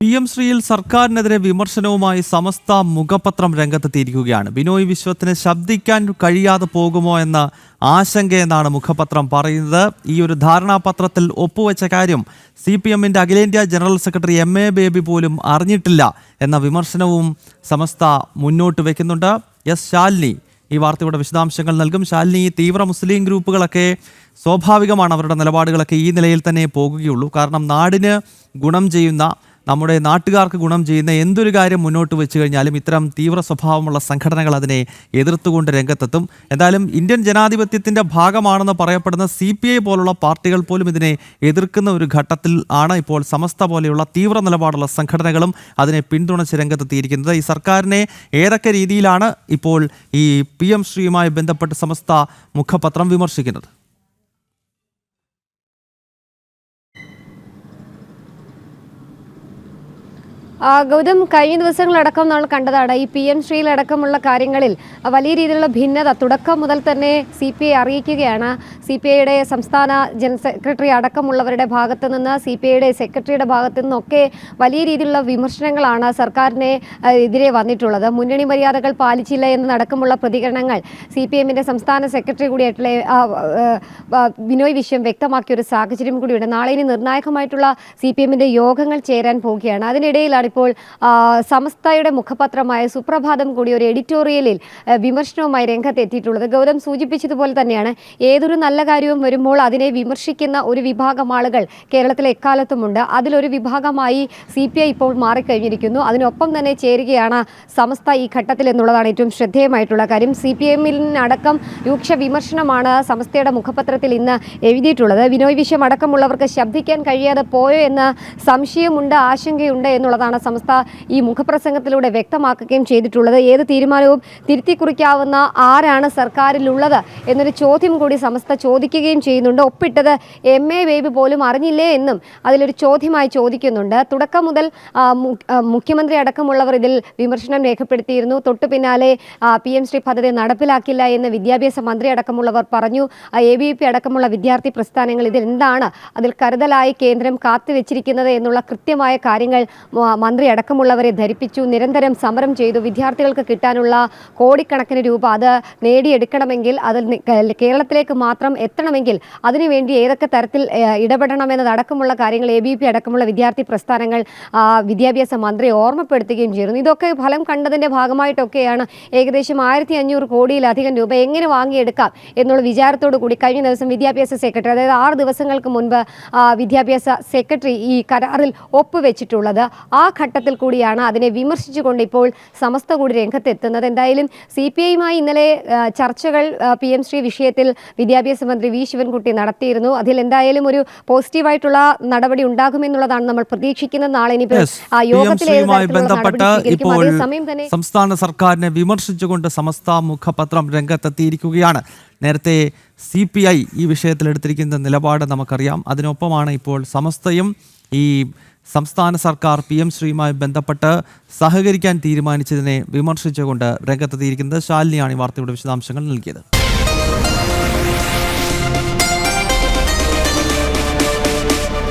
PM ശ്രീയിൽ സർക്കാരിനെതിരെ വിമർശനവുമായി സമസ്ത മുഖപത്രം രംഗത്തെത്തിയിരിക്കുകയാണ്. ബിനോയ് വിശ്വത്തിന് ശബ്ദിക്കാൻ കഴിയാതെ പോകുമോ എന്ന ആശങ്കയെന്നാണ് മുഖപത്രം പറയുന്നത്. ഈ ഒരു ധാരണാപത്രത്തിൽ ഒപ്പുവെച്ച കാര്യം CPM-ന്റെ അഖിലേന്ത്യാ ജനറൽ സെക്രട്ടറി MA ബേബി പോലും അറിഞ്ഞിട്ടില്ല എന്ന വിമർശനവും സമസ്ത മുന്നോട്ട് വെക്കുന്നുണ്ട്. ശാലിനി ഈ വാർത്തയുടെ വിശദാംശങ്ങൾ നൽകും. ശാലിനി, തീവ്ര മുസ്ലിം ഗ്രൂപ്പുകളൊക്കെ സ്വാഭാവികമാണ്, അവരുടെ നിലപാടുകളൊക്കെ ഈ നിലയിൽ തന്നെ പോകുകയുള്ളൂ. കാരണം നാടിന് ഗുണം ചെയ്യുന്ന, നമ്മുടെ നാട്ടുകാർക്ക് ഗുണം ചെയ്യുന്ന എന്തൊരു കാര്യം മുന്നോട്ട് വെച്ച് കഴിഞ്ഞാലും ഇത്തരം തീവ്ര സ്വഭാവമുള്ള സംഘടനകൾ അതിനെ എതിർത്തുകൊണ്ട് രംഗത്തെത്തും. എന്തായാലും ഇന്ത്യൻ ജനാധിപത്യത്തിൻ്റെ ഭാഗമാണെന്ന് പറയപ്പെടുന്ന CPI പോലുള്ള പാർട്ടികൾ പോലും ഇതിനെ എതിർക്കുന്ന ഒരു ഘട്ടത്തിൽ ആണ് ഇപ്പോൾ സമസ്ത പോലെയുള്ള തീവ്ര നിലപാടുള്ള സംഘടനകളും അതിനെ പിന്തുണച്ച് രംഗത്തെത്തിയിരിക്കുന്നത്. ഈ സർക്കാരിനെ ഏതൊക്കെ രീതിയിലാണ് ഇപ്പോൾ ഈ PM ശ്രീയുമായി ബന്ധപ്പെട്ട് സമസ്ത മുഖപത്രം വിമർശിക്കുന്നത്? ഗൗതം, കഴിഞ്ഞ ദിവസങ്ങളടക്കം നമ്മൾ കണ്ടതാണ് ഈ PM ശ്രീയിലടക്കമുള്ള കാര്യങ്ങളിൽ വലിയ രീതിയിലുള്ള ഭിന്നത തുടക്കം മുതൽ തന്നെ CPI അറിയിക്കുകയാണ്. CPIയുടെ സംസ്ഥാന ജനറൽ സെക്രട്ടറി അടക്കമുള്ളവരുടെ ഭാഗത്തു നിന്ന്, CPIയുടെ സെക്രട്ടറിയുടെ ഭാഗത്തു നിന്നൊക്കെ വലിയ രീതിയിലുള്ള വിമർശനങ്ങളാണ് സർക്കാരിനെ എതിരെ വന്നിട്ടുള്ളത്. മുന്നണി മര്യാദകൾ പാലിച്ചില്ല എന്നടക്കമുള്ള പ്രതികരണങ്ങൾ CPM-ന്റെ സംസ്ഥാന സെക്രട്ടറി കൂടിയായിട്ടുള്ള ബിനോയ് വിശ്വം വ്യക്തമാക്കിയ ഒരു സാഹചര്യം കൂടിയുണ്ട്. നാളെ ഇനി നിർണായകമായിട്ടുള്ള CPM-ന്റെ യോഗങ്ങൾ ചേരാൻ പോവുകയാണ്. അതിനിടയിലാണ് ഇപ്പോൾ സമസ്തയുടെ മുഖപത്രമായ സുപ്രഭാതം കൂടി ഒരു എഡിറ്റോറിയലിൽ വിമർശനവുമായി രംഗത്തെത്തിയിട്ടുള്ളത്. ഗൗതം സൂചിപ്പിച്ചതുപോലെ തന്നെയാണ്, ഏതൊരു നല്ല കാര്യവും വരുമ്പോൾ അതിനെ വിമർശിക്കുന്ന ഒരു വിഭാഗം ആളുകൾ കേരളത്തിലെ എക്കാലത്തുമുണ്ട്. അതിലൊരു വിഭാഗമായി CPI ഇപ്പോൾ മാറിക്കഴിഞ്ഞിരിക്കുന്നു. അതിനൊപ്പം തന്നെ ചേരുകയാണ് സമസ്ത ഈ ഘട്ടത്തിൽ എന്നുള്ളതാണ് ഏറ്റവും ശ്രദ്ധേയമായിട്ടുള്ള കാര്യം. CPM-അടക്കം രൂക്ഷ വിമർശനമാണ് സമസ്തയുടെ മുഖപത്രത്തിൽ ഇന്ന് എഴുതിയിട്ടുള്ളത്. ബിനോയ് വിശ്വം അടക്കമുള്ളവർക്ക് ശബ്ദിക്കാൻ കഴിയാതെ പോയോ എന്ന സംശയമുണ്ട്, ആശങ്കയുണ്ട് എന്നുള്ളതാണ് സമസ്ത ഈ മുഖപ്രസംഗത്തിലൂടെ വ്യക്തമാക്കുകയും ചെയ്തിട്ടുള്ളത്. ഏത് തീരുമാനവും തിരുത്തി കുറിക്കാവുന്ന ആരാണ് സർക്കാരിലുള്ളത് എന്നൊരു ചോദ്യം കൂടി സമസ്ത ചോദിക്കുകയും ചെയ്യുന്നുണ്ട്. ഒപ്പിട്ടത് MA ബേബി പോലും അറിഞ്ഞില്ലേ എന്നും അതിലൊരു ചോദ്യമായി ചോദിക്കുന്നുണ്ട്. തുടക്കം മുതൽ മുഖ്യമന്ത്രി അടക്കമുള്ളവർ ഇതിൽ വിമർശനം രേഖപ്പെടുത്തിയിരുന്നു. തൊട്ടു പിന്നാലെ PM ശ്രീ പദ്ധതി നടപ്പിലാക്കില്ല എന്ന് വിദ്യാഭ്യാസ മന്ത്രി അടക്കമുള്ളവർ പറഞ്ഞു. ABVP അടക്കമുള്ള വിദ്യാർത്ഥി പ്രസ്ഥാനങ്ങൾ ഇതിൽ എന്താണ് അതിൽ കരുതലായി കേന്ദ്രം കാത്തുവെച്ചിരിക്കുന്നത് എന്നുള്ള കൃത്യമായ കാര്യങ്ങൾ മന്ത്രി അടക്കമുള്ളവരെ ധരിപ്പിച്ചു. നിരന്തരം സമരം ചെയ്തു. വിദ്യാർത്ഥികൾക്ക് കിട്ടാനുള്ള കോടിക്കണക്കിന് രൂപ അത് നേടിയെടുക്കണമെങ്കിൽ, അത് കേരളത്തിലേക്ക് മാത്രം എത്തണമെങ്കിൽ അതിനുവേണ്ടി ഏതൊക്കെ തരത്തിൽ ഇടപെടണമെന്നതടക്കമുള്ള കാര്യങ്ങൾ ABVP അടക്കമുള്ള വിദ്യാർത്ഥി പ്രസ്ഥാനങ്ങൾ വിദ്യാഭ്യാസ മന്ത്രി ഓർമ്മപ്പെടുത്തുകയും ചെയ്യുന്നു. ഇതൊക്കെ ഫലം കണ്ടതിൻ്റെ ഭാഗമായിട്ടൊക്കെയാണ് ഏകദേശം 1500 കോടിയിലധികം രൂപ എങ്ങനെ വാങ്ങിയെടുക്കാം എന്നുള്ള വിചാരത്തോടു കൂടി കഴിഞ്ഞ ദിവസം വിദ്യാഭ്യാസ സെക്രട്ടറി, അതായത് 6 ദിവസങ്ങൾക്ക് മുൻപ് വിദ്യാഭ്യാസ സെക്രട്ടറി ഈ കരാറിൽ ഒപ്പുവെച്ചിട്ടുള്ളത്. ആ ഘട്ടത്തിൽ കൂടിയാണ് അതിനെ വിമർശിച്ചുകൊണ്ട് ഇപ്പോൾ സമസ്ത കൂടി രംഗത്തെത്തുന്നത്. എന്തായാലും CPI-യുമായി ഇന്നലെ ചർച്ചകൾ PM ശ്രീ വിഷയത്തിൽ വിദ്യാഭ്യാസ മന്ത്രി V ശിവൻകുട്ടി നടത്തിയിരുന്നു. അതിൽ എന്തായാലും ഒരു പോസിറ്റീവായിട്ടുള്ള നടപടി ഉണ്ടാകുമെന്നുള്ളതാണ് നമ്മൾ പ്രതീക്ഷിക്കുന്നത്. നാളെ ഇനി ബന്ധപ്പെട്ട് ഇപ്പോൾ സംസ്ഥാന സർക്കാരിനെ വിമർശിച്ചുകൊണ്ട് സമസ്ത മുഖപത്രം രംഗത്തെത്തിയിരിക്കുകയാണ്. നേരത്തെ CPI ഈ വിഷയത്തിൽ എടുത്തിരിക്കുന്ന നിലപാട് നമുക്കറിയാം. അതിനൊപ്പമാണ് ഇപ്പോൾ സമസ്തയും ഈ സംസ്ഥാന സർക്കാർ PM ശ്രീയുമായി ബന്ധപ്പെട്ട് സഹകരിക്കാൻ തീരുമാനിച്ചതിനെ വിമർശിച്ചുകൊണ്ട് രംഗത്തെത്തിയിരിക്കുന്നത്. ശാലിനിയാണ് ഈ വാർത്തയുടെ വിശദാംശങ്ങൾ നൽകിയത്.